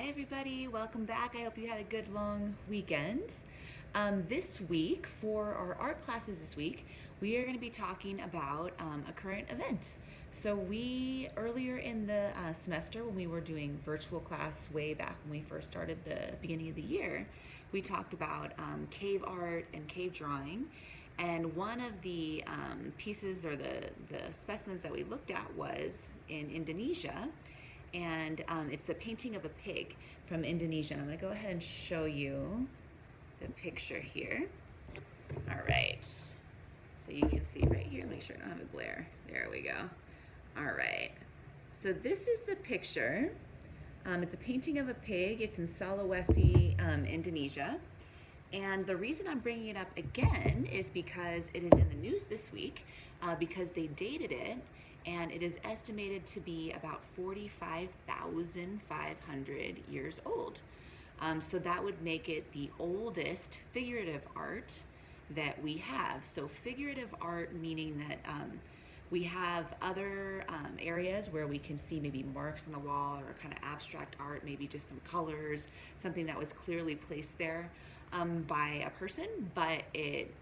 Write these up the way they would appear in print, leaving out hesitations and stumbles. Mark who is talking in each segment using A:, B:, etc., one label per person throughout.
A: Hi everybody, welcome back. I hope you had a good long weekend. This week, for our art classes this week, we are going to be talking about a current event. So earlier in the semester, when we were doing virtual class way back when we first started the beginning of the year, we talked about cave art and cave drawing. And one of the pieces or the specimens that we looked at was in Indonesia, and it's a painting of a pig from Indonesia. And I'm going to go ahead and show you the picture here. All right, so you can see right here. Make sure I don't have a glare. There we go. All right, so this is the picture. It's a painting of a pig. It's in Sulawesi, Indonesia. And the reason I'm bringing it up again is because it is in the news this week, because they dated it, and it is estimated to be about 45,500 years old. So that would make it the oldest figurative art that we have. So figurative art meaning that we have other areas where we can see maybe marks on the wall or kind of abstract art, maybe just some colors, something that was clearly placed there by a person, but it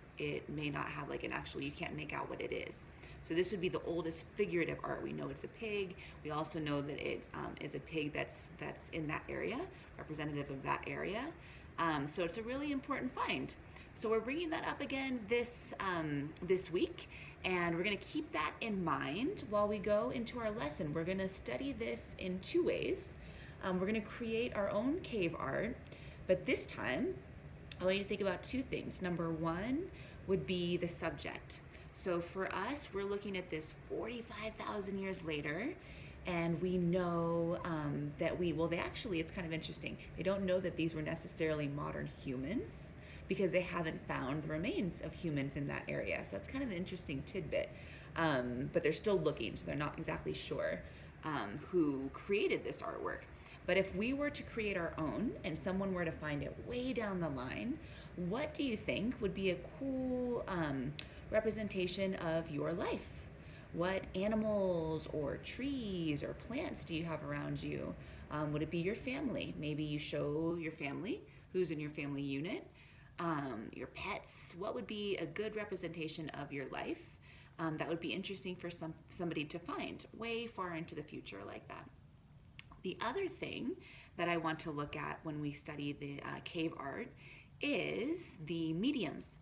A: may not have like an actual, you can't make out what it is. So this would be the oldest figurative art. We know it's a pig. We also know that it is a pig that's in that area, representative of that area. So it's a really important find. So we're bringing that up again this week, and we're going to keep that in mind while we go into our lesson. We're going to study this in two ways. We're going to create our own cave art, but this time I want you to think about two things. Number one would be the subject. So for us, we're looking at this 45,000 years later, and we know that it's kind of interesting. They don't know that these were necessarily modern humans because they haven't found the remains of humans in that area. So that's kind of an interesting tidbit. But they're still looking, so they're not exactly sure who created this artwork. But if we were to create our own and someone were to find it way down the line, what do you think would be a cool representation of your life? What animals or trees or plants do you have around you? Would it be your family? Maybe you show your family, who's in your family unit, your pets. What would be a good representation of your life that would be interesting for somebody to find way far into the future like that? The other thing that I want to look at when we study the cave art is the mediums.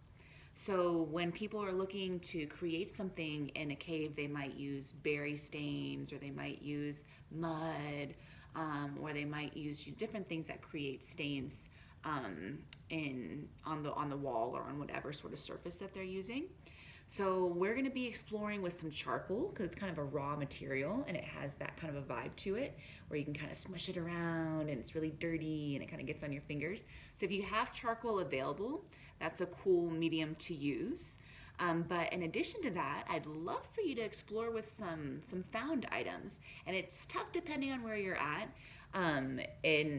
A: So when people are looking to create something in a cave, they might use berry stains, or they might use mud, or they might use different things that create stains on the wall or on whatever sort of surface that they're using. So we're going to be exploring with some charcoal because it's kind of a raw material and it has that kind of a vibe to it where you can kind of smush it around and it's really dirty and it kind of gets on your fingers. So if you have charcoal available, that's a cool medium to use. But in addition to that, I'd love for you to explore with some found items. And it's tough depending on where you're at. And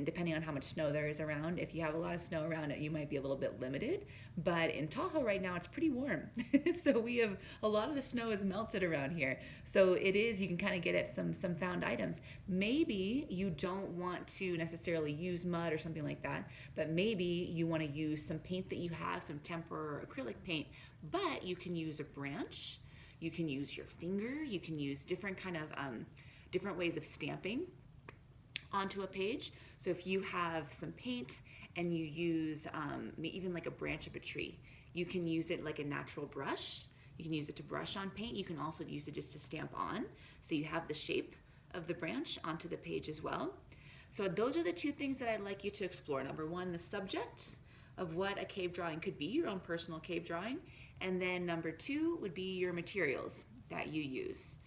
A: depending on how much snow there is around. If you have a lot of snow around it, you might be a little bit limited. But in Tahoe right now, it's pretty warm. So we have a lot of the snow is melted around here. So you can kind of get at some found items. Maybe you don't want to necessarily use mud or something like that, but maybe you want to use some paint that you have, some tempera or acrylic paint, but you can use a branch, you can use your finger, you can use different kind of different ways of stamping onto a page. So if you have some paint and you use even like a branch of a tree, you can use it like a natural brush. You can use it to brush on paint. You can also use it just to stamp on. So you have the shape of the branch onto the page as well. So those are the two things that I'd like you to explore. Number one, the subject of what a cave drawing could be, your own personal cave drawing. And then number two would be your materials that you use.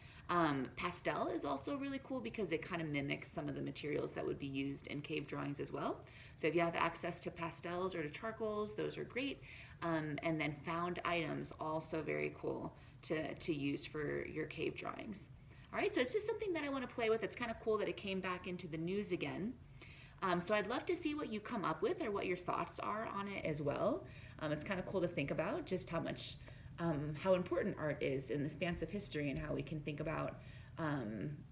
A: Pastel is also really cool because it kind of mimics some of the materials that would be used in cave drawings as well. So if you have access to pastels or to charcoals, those are great. And then found items, also very cool to use for your cave drawings. All right, so it's just something that I want to play with. It's kind of cool that it came back into the news again. So I'd love to see what you come up with or what your thoughts are on it as well. It's kind of cool to think about just how important art is in the spans of history and how we can think about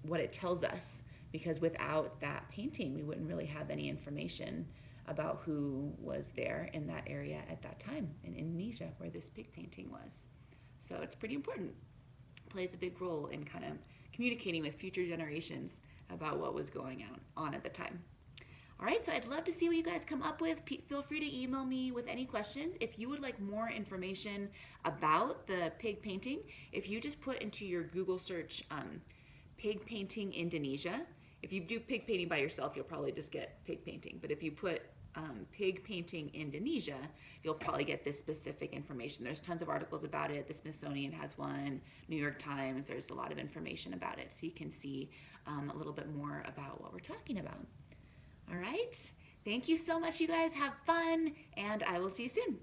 A: what it tells us because without that painting, we wouldn't really have any information about who was there in that area at that time in Indonesia where this pig painting was. So it's pretty important. It plays a big role in kind of communicating with future generations about what was going on at the time. All right, so I'd love to see what you guys come up with. Feel free to email me with any questions. If you would like more information about the pig painting, if you just put into your Google search pig painting Indonesia, if you do pig painting by yourself, you'll probably just get pig painting. But if you put pig painting Indonesia, you'll probably get this specific information. There's tons of articles about it. The Smithsonian has one, New York Times, there's a lot of information about it. So you can see a little bit more about what we're talking about. All right. Thank you so much, you guys. Have fun, and I will see you soon.